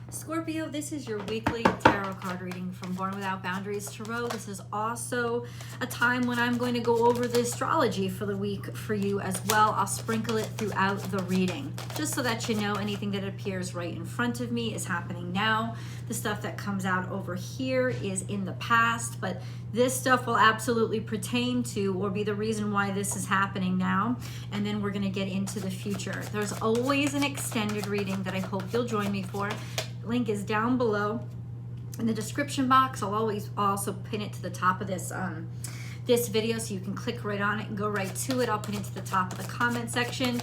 Scorpio, this is your weekly tarot card reading from Born Without Boundaries Tarot. This is also a time when I'm going to go over the astrology for the week for you as well. I'll sprinkle it throughout the reading, just so that you know anything that appears right in front of me is happening now. The stuff that comes out over here is in the past, but this stuff will absolutely pertain to or be the reason why this is happening now. And then we're going to get into the future. There's always an extended reading that I hope you'll join me for. Link is down below in the description box. I'll always also pin it to the top of this this video, so you can click right on it and go right to it. I'll pin it to the top of the comment section.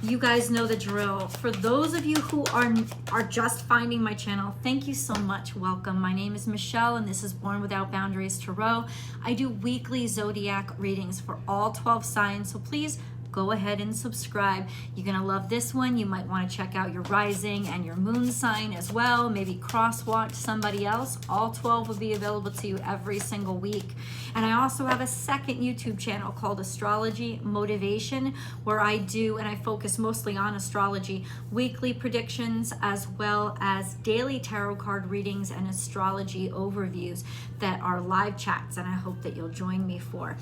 You guys know the drill. For those of you who are just finding my channel, thank you so much. Welcome. My name is Michelle, and this is Born Without Boundaries Tarot. I do weekly zodiac readings for all 12 signs, so please go ahead and subscribe. You're gonna love this one. You might want to check out your rising and your moon sign as well. Maybe cross-watch somebody else. All 12 will be available to you every single week. And I also have a second YouTube channel called Astrology Motivation, where I do, and I focus mostly on astrology, weekly predictions as well as daily tarot card readings and astrology overviews that are live chats, and I hope that you'll join me for.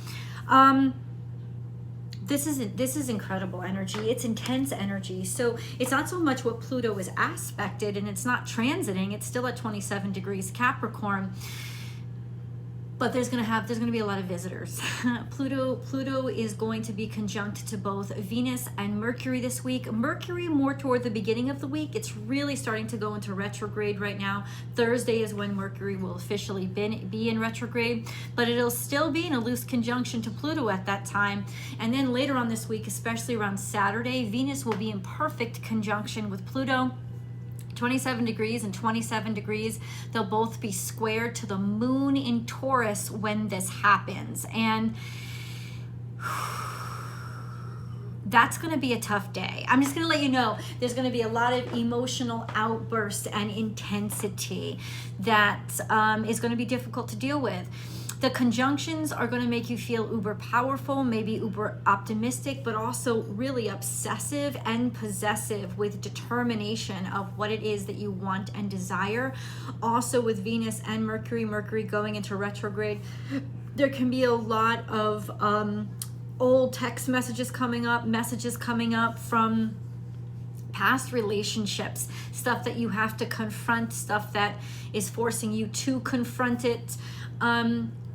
This is incredible energy. It's intense energy. So it's not so much what Pluto is aspected, and it's not transiting. It's still at 27 degrees Capricorn. But there's gonna be a lot of visitors. Pluto is going to be conjunct to both Venus and Mercury this week. Mercury more toward the beginning of the week. It's really starting to go into retrograde right now. Thursday is when Mercury will officially be in retrograde, but it'll still be in a loose conjunction to Pluto at that time. And then later on this week, especially around Saturday, Venus will be in perfect conjunction with Pluto. 27 degrees and 27 degrees. They'll both be squared to the moon in Taurus when this happens. And that's going to be a tough day. I'm just going to let you know there's going to be a lot of emotional outbursts and intensity that is going to be difficult to deal with. The conjunctions are going to make you feel uber powerful, maybe uber optimistic, but also really obsessive and possessive with determination of what it is that you want and desire. Also with Venus and Mercury going into retrograde, there can be a lot of old text messages coming up from past relationships, stuff that you have to confront, stuff that is forcing you to confront it.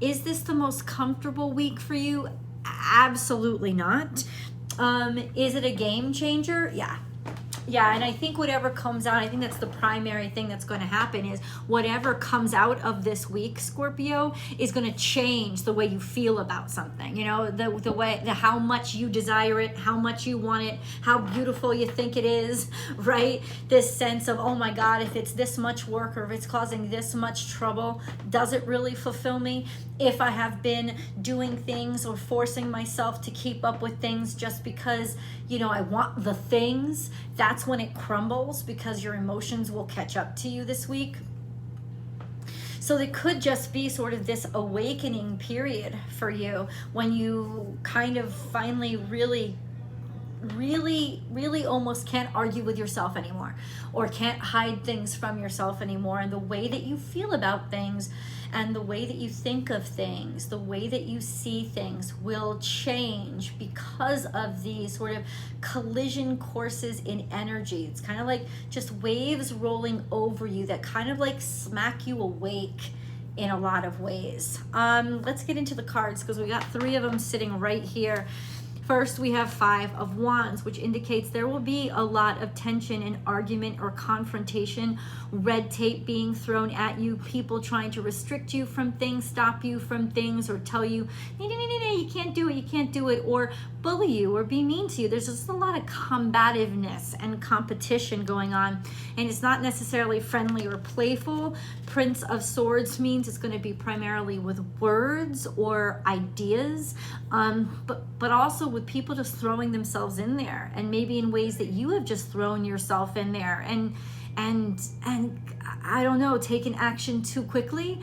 Is this the most comfortable week for you? Absolutely not. Is it a game changer? Yeah, and I think whatever comes out, I think that's the primary thing that's going to happen is whatever comes out of this week, Scorpio, is going to change the way you feel about something. You know, how much you desire it, how much you want it, how beautiful you think it is, right? This sense of, oh my God, if it's this much work or if it's causing this much trouble, does it really fulfill me? If I have been doing things or forcing myself to keep up with things just because, you know, I want the things, that's when it crumbles, because your emotions will catch up to you this week. So it could just be sort of this awakening period for you when you kind of finally really almost can't argue with yourself anymore, or can't hide things from yourself anymore. And the way that you feel about things and the way that you think of things, the way that you see things will change because of these sort of collision courses in energy. It's kind of like just waves rolling over you that kind of like smack you awake in a lot of ways. Let's get into the cards, because we got 3 of them sitting right here. First, we have 5 of Wands, which indicates there will be a lot of tension and argument or confrontation, red tape being thrown at you, people trying to restrict you from things, stop you from things, or tell you, no, you can't do it, or bully you or be mean to you. There's just a lot of combativeness and competition going on, and it's not necessarily friendly or playful. Prince of Swords means it's going to be primarily with words or ideas, but also with people just throwing themselves in there, and maybe in ways that you have just thrown yourself in there, and I don't know, taken action too quickly.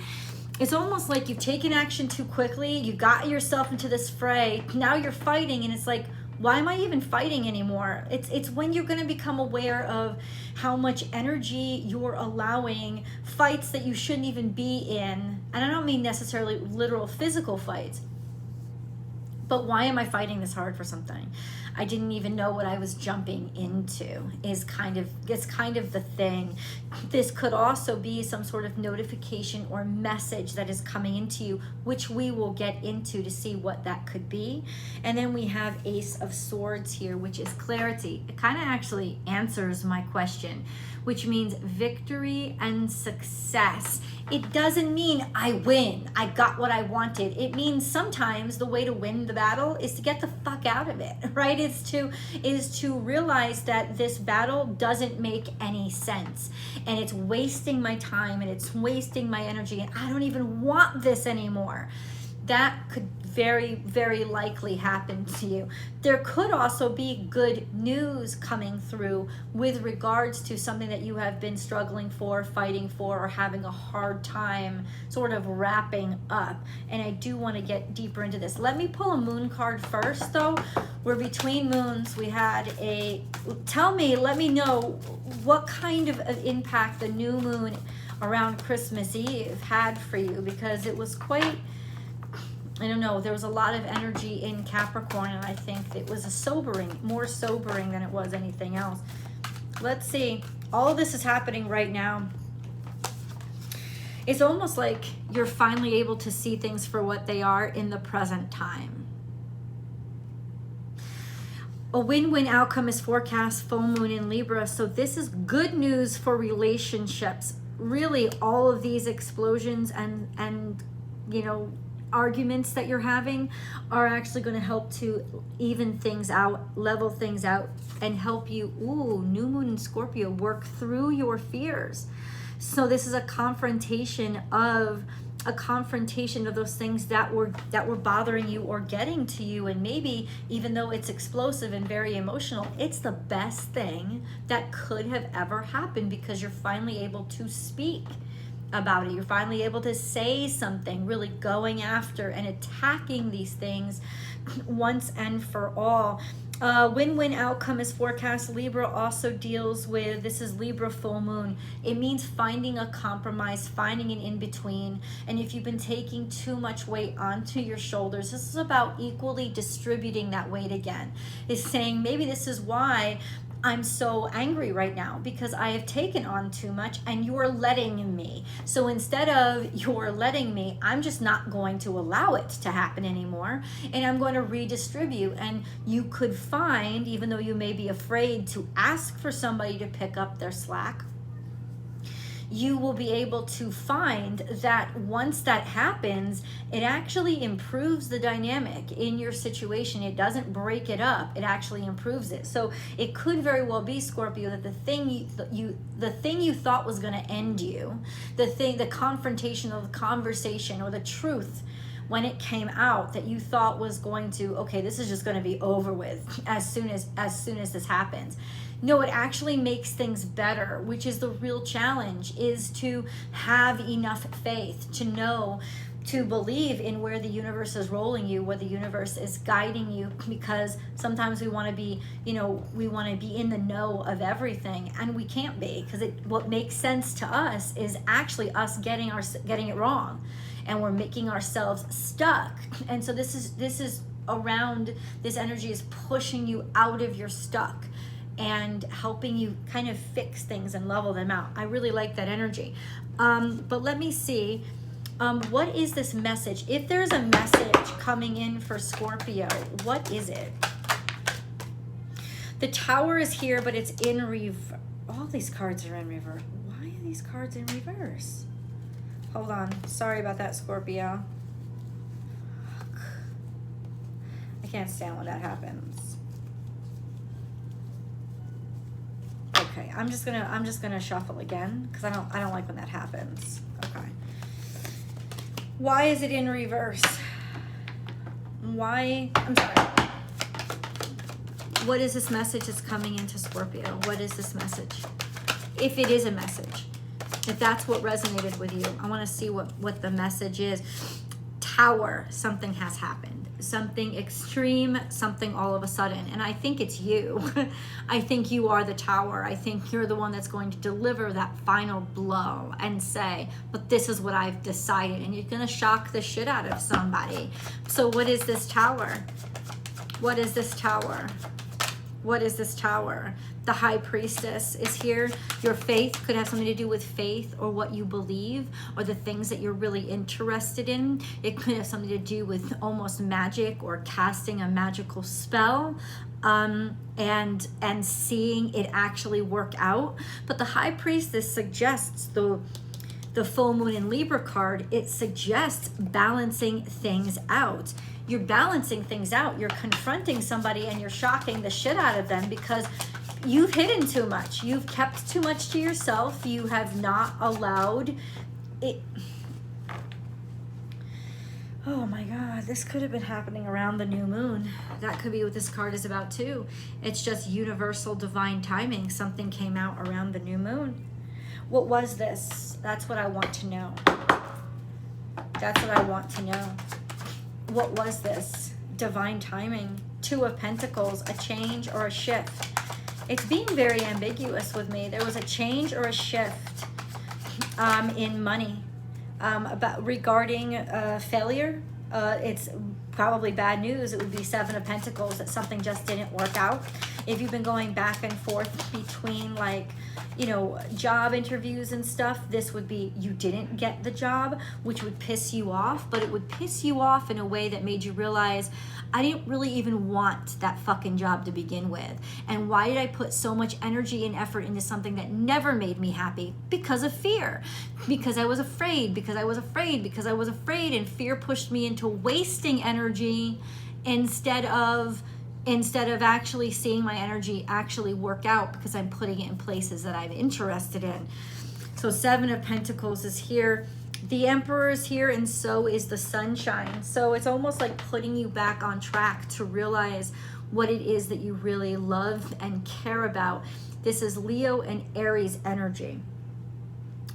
It's almost like you've taken action too quickly, you got yourself into this fray, now you're fighting, and it's like, Why am I even fighting anymore? It's when you're going to become aware of how much energy you're allowing fights that you shouldn't even be in. And I don't mean necessarily literal physical fights, but why am I fighting this hard for something I didn't even know what I was jumping into? It's kind of the thing. This could also be some sort of notification or message that is coming into you, which we will get into to see what that could be. And then we have Ace of Swords here, which is clarity. It kind of actually answers my question, which means victory and success. It doesn't mean I win, I got what I wanted. It means sometimes the way to win the battle is to get the fuck out of it, right? Is to realize that this battle doesn't make any sense, and it's wasting my time and it's wasting my energy, and I don't even want this anymore. That could very, very likely happen to you. There could also be good news coming through with regards to something that you have been struggling for, fighting for, or having a hard time sort of wrapping up. And I do want to get deeper into this. Let me pull a moon card first, though. We're between moons. We had let me know what kind of impact the new moon around Christmas Eve had for you, because it was quite, I don't know, there was a lot of energy in Capricorn, and I think it was more sobering than it was anything else. Let's see. All of this is happening right now. It's almost like you're finally able to see things for what they are in the present time. A win-win outcome is forecast, full moon in Libra. So this is good news for relationships. Really, all of these explosions and arguments that you're having are actually going to help to even things out, level things out, and help you, new moon in Scorpio, work through your fears. So this is a confrontation of those things that were bothering you or getting to you. And maybe even though it's explosive and very emotional, it's the best thing that could have ever happened, because you're finally able to speak about it. You're finally able to say something, really going after and attacking these things once and for all. Win-win outcome is forecast. Libra also deals with, this is Libra full moon. It means finding a compromise, finding an in-between. And if you've been taking too much weight onto your shoulders, this is about equally distributing that weight again. It's saying, maybe this is why I'm so angry right now, because I have taken on too much and you're letting me. So instead of you're letting me, I'm just not going to allow it to happen anymore, and I'm going to redistribute. And you could find, even though you may be afraid to ask for somebody to pick up their slack, you will be able to find that once that happens, it actually improves the dynamic in your situation. It doesn't break it up, it actually improves it. So it could very well be, Scorpio, that the thing you thought was going to end you, the confrontation or the conversation or the truth, when it came out that you thought was going to, okay, this is just going to be over with as soon as this happens. No, it actually makes things better, which is the real challenge, is to have enough faith to know, to believe in where the universe is rolling you, where the universe is guiding you, because sometimes we want to be, we want to be in the know of everything, and we can't be, because what makes sense to us is actually us getting it wrong, and we're making ourselves stuck. And so this is around, this energy is pushing you out of your stuck and helping you kind of fix things and level them out. I really like that energy. But let me see, what is this message? If there's a message coming in for Scorpio, what is it? The Tower is here, but it's in reverse. All these cards are in reverse. Why are these cards in reverse? Hold on. Sorry about that, Scorpio. I can't stand when that happens. Okay, I'm just gonna shuffle again, because I don't like when that happens. Okay. Why is it in reverse? Why? I'm sorry. What is this message that's coming into Scorpio? What is this message? If it is a message, if that's what resonated with you, I want to see what the message is. Tower, something has happened. something extreme, something all of a sudden. And I think it's you. I think you are the tower. I think you're the one that's going to deliver that final blow and say, but this is what I've decided. And you're going to shock the shit out of somebody. So what is this tower? What is this tower? What is this tower? The High Priestess is here. Your faith could have something to do with faith or what you believe or the things that you're really interested in. It could have something to do with almost magic or casting a magical spell, and seeing it actually work out. But the High Priestess suggests the full moon in Libra card, it suggests balancing things out. You're balancing things out. You're confronting somebody and you're shocking the shit out of them because you've hidden too much. You've kept too much to yourself. You have not allowed it. Oh my God, this could have been happening around the new moon. That could be what this card is about too. It's just universal divine timing. Something came out around the new moon. What was this? That's what I want to know. That's what I want to know. What was this? Divine timing. Two of Pentacles, a change or a shift. It's being very ambiguous with me. There was a change or a shift in money regarding failure. It's probably bad news. It would be Seven of Pentacles, that something just didn't work out. If you've been going back and forth between, like, you know, job interviews and stuff, this would be you didn't get the job, which would piss you off, but it would piss you off in a way that made you realize, I didn't really even want that fucking job to begin with. And why did I put so much energy and effort into something that never made me happy? Because of fear. Because I was afraid, because I was afraid, because I was afraid, and fear pushed me into wasting energy instead of actually seeing my energy actually work out because I'm putting it in places that I'm interested in. So Seven of Pentacles is here. The Emperor is here, and so is the Sunshine. So it's almost like putting you back on track to realize what it is that you really love and care about. This is Leo and Aries energy.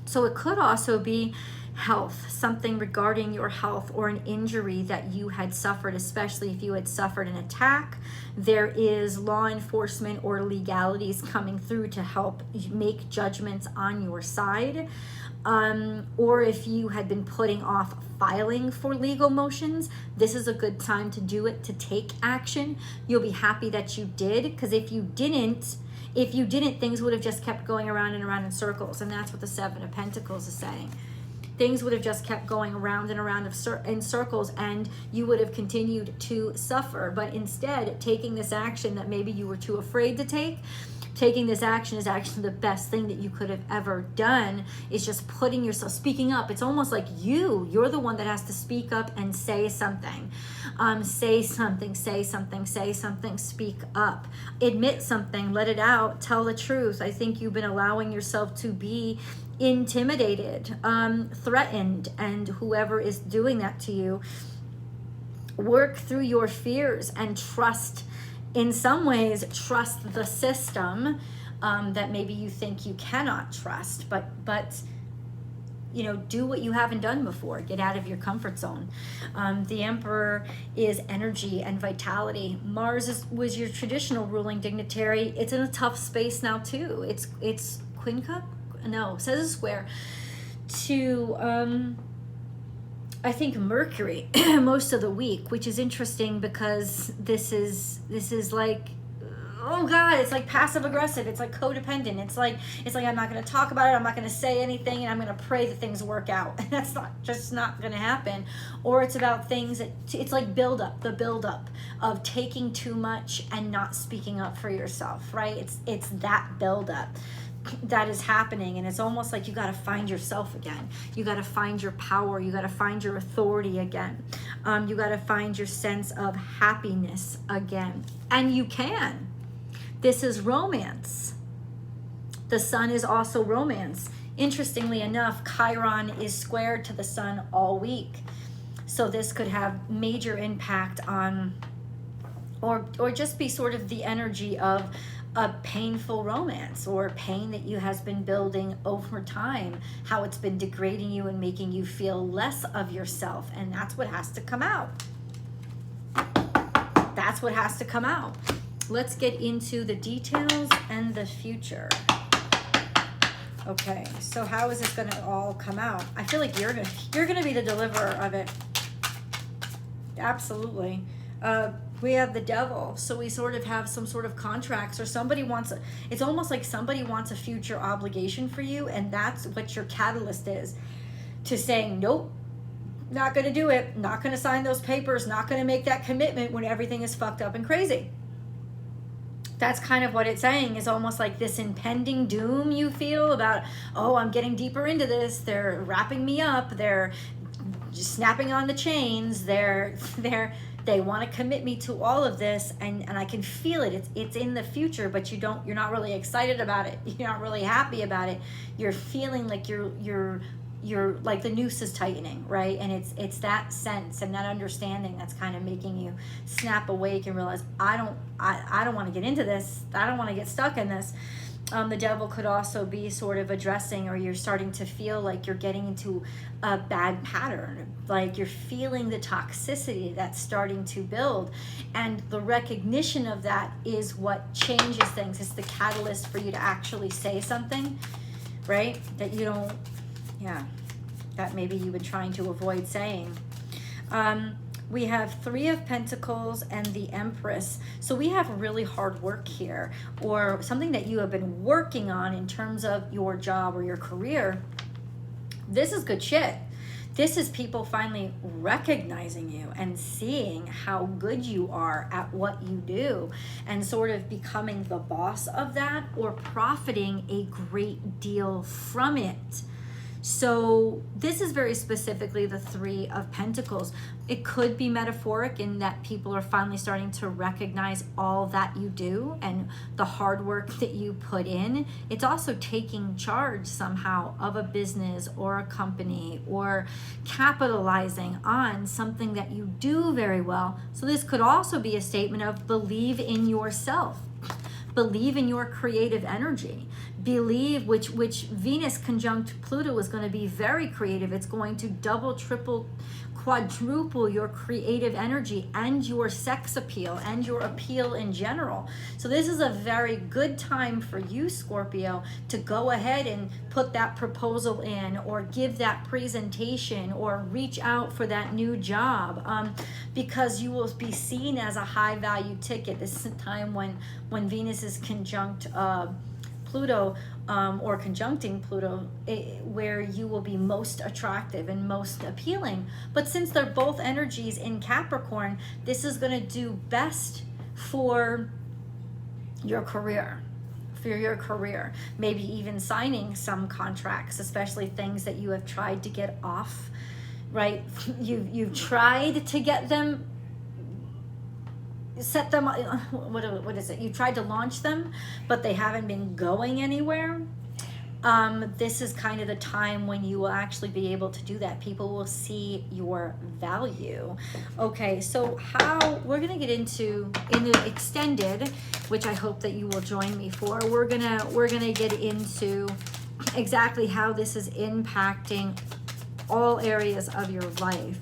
So it could also be health, something regarding your health or an injury that you had suffered, especially if you had suffered an attack. There is law enforcement or legalities coming through to help make judgments on your side. Or if you had been putting off filing for legal motions, this is a good time to do it, to take action. You'll be happy that you did, because if you didn't, things would have just kept going around and around in circles. And that's what the Seven of Pentacles is saying. Things would have just kept going around and around in circles, and you would have continued to suffer. But instead, taking this action that maybe you were too afraid to take, taking this action is actually the best thing that you could have ever done. Is just putting yourself, speaking up. It's almost like you're the one that has to speak up and say something. Say something, say something, say something, speak up. Admit something, let it out, tell the truth. I think you've been allowing yourself to be intimidated, threatened, and whoever is doing that to you, work through your fears and trust, in some ways, trust the system that maybe you think you cannot trust, but you know, do what you haven't done before. Get out of your comfort zone. The Emperor is energy and vitality. Mars was your traditional ruling dignitary. It's in a tough space now too. It's Queen Cup? No, it says a square to I think Mercury most of the week, which is interesting because this is like, oh God, it's like passive aggressive. It's like codependent. It's like I'm not going to talk about it. I'm not going to say anything, and I'm going to pray that things work out. And that's not going to happen. Or it's about things that it's like the buildup of taking too much and not speaking up for yourself, right? It's that buildup that is happening, and it's almost like you got to find yourself again. You got to find your power. You got to find your authority again. You got to find your sense of happiness again, and you can. This is romance. The Sun is also romance. Interestingly enough, Chiron is squared to the Sun all week, so this could have major impact on, or just be sort of the energy of a painful romance, or pain that you has been building over time, how it's been degrading you and making you feel less of yourself, and that's what has to come out. that's what has to come out. Let's get into the details and the future. Okay, so how is this going to all come out? I feel like you're gonna be the deliverer of it. Absolutely. We have the devil, so we sort of have some sort of contracts, or somebody wants it's almost like somebody wants a future obligation for you, and that's what your catalyst is to saying, nope, not going to do it, not going to sign those papers, not going to make that commitment when everything is fucked up and crazy. That's kind of what it's saying, is almost like this impending doom you feel about, oh, I'm getting deeper into this, they're wrapping me up, they're just snapping on the chains, they want to commit me to all of this, and I can feel it. It's in the future, but you're not really excited about it. You're not really happy about it. You're feeling like you're like the noose is tightening, right? And it's that sense and that understanding that's kind of making you snap awake and realize, I don't want to get into this. I don't want to get stuck in this. The devil could also be sort of addressing, or you're starting to feel like you're getting into a bad pattern, like you're feeling the toxicity that's starting to build, and the recognition of that is what changes things. It's the catalyst for you to actually say something, right? That you don't, that maybe you've been trying to avoid saying. We have Three of Pentacles and the Empress. So we have really hard work here, or something that you have been working on in terms of your job or your career. This is good shit. This is people finally recognizing you and seeing how good you are at what you do, and sort of becoming the boss of that, or profiting a great deal from it. So this is very specifically the Three of Pentacles. It could be metaphoric in that people are finally starting to recognize all that you do and the hard work that you put in. It's also taking charge somehow of a business or a company, or capitalizing on something that you do very well. So this could also be a statement of believe in yourself. Believe in your creative energy. Believe, which Venus conjunct Pluto is going to be very creative. It's going to double, triple, quadruple your creative energy and your sex appeal and your appeal in general. So this is a very good time for you, Scorpio, to go ahead and put that proposal in, or give that presentation, or reach out for that new job, because you will be seen as a high value ticket. This is a time when Venus is conjunct Pluto, or conjuncting Pluto, where you will be most attractive and most appealing. But since they're both energies in Capricorn, this is going to do best for your career. Maybe even signing some contracts, especially things that you have tried to get off, right? You've tried to get them, set them, what is it? You tried to launch them, but they haven't been going anywhere. This is kind of the time when you will actually be able to do that. People will see your value. Okay, so how we're gonna get into, in the extended, which I hope that you will join me for, we're gonna get into exactly how this is impacting all areas of your life.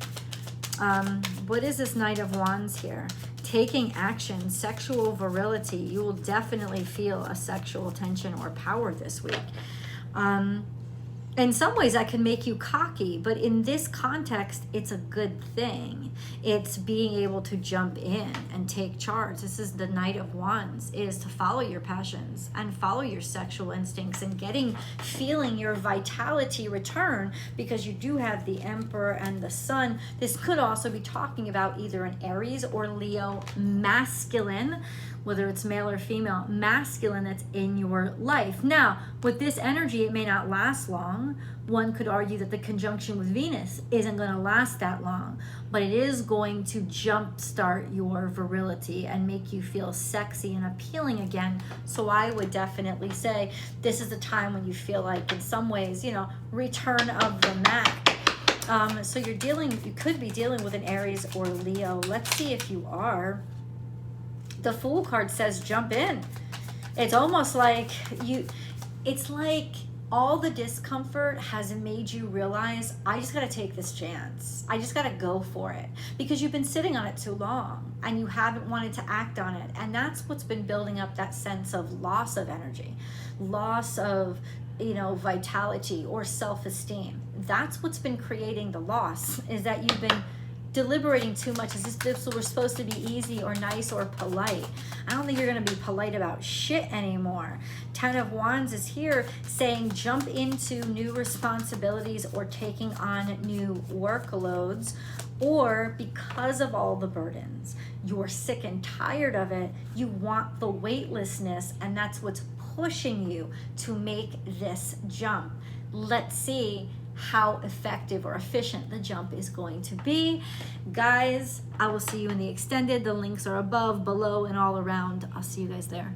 What is this Knight of Wands here? Taking action, sexual virility. You will definitely feel a sexual tension or power this week. In some ways that can make you cocky, but in this context, it's a good thing. It's being able to jump in and take charge. This is the Knight of Wands, is to follow your passions and follow your sexual instincts, and feeling your vitality return, because you do have the Emperor and the Sun. This could also be talking about either an Aries or Leo masculine, whether it's male or female, masculine that's in your life. Now, with this energy, it may not last long. One could argue that the conjunction with Venus isn't going to last that long, but it is going to jumpstart your virility and make you feel sexy and appealing again. So I would definitely say this is a time when you feel like, in some ways, return of the Mac. So you could be dealing with an Aries or Leo. Let's see if you are. The Fool card says jump in. It's almost like all the discomfort has made you realize, I just got to take this chance. I just got to go for it, because you've been sitting on it too long and you haven't wanted to act on it. And that's what's been building up that sense of loss of energy, loss of, vitality or self-esteem. That's what's been creating the loss, is that you've been deliberating too much. Is this was supposed to be easy or nice or polite? I don't think you're going to be polite about shit anymore. 10 of Wands is here saying jump into new responsibilities or taking on new workloads, or because of all the burdens, you're sick and tired of it. You want the weightlessness, and that's what's pushing you to make this jump. Let's see how effective or efficient the jump is going to be. Guys, I will see you in the extended. The links are above, below, and all around. I'll see you guys there.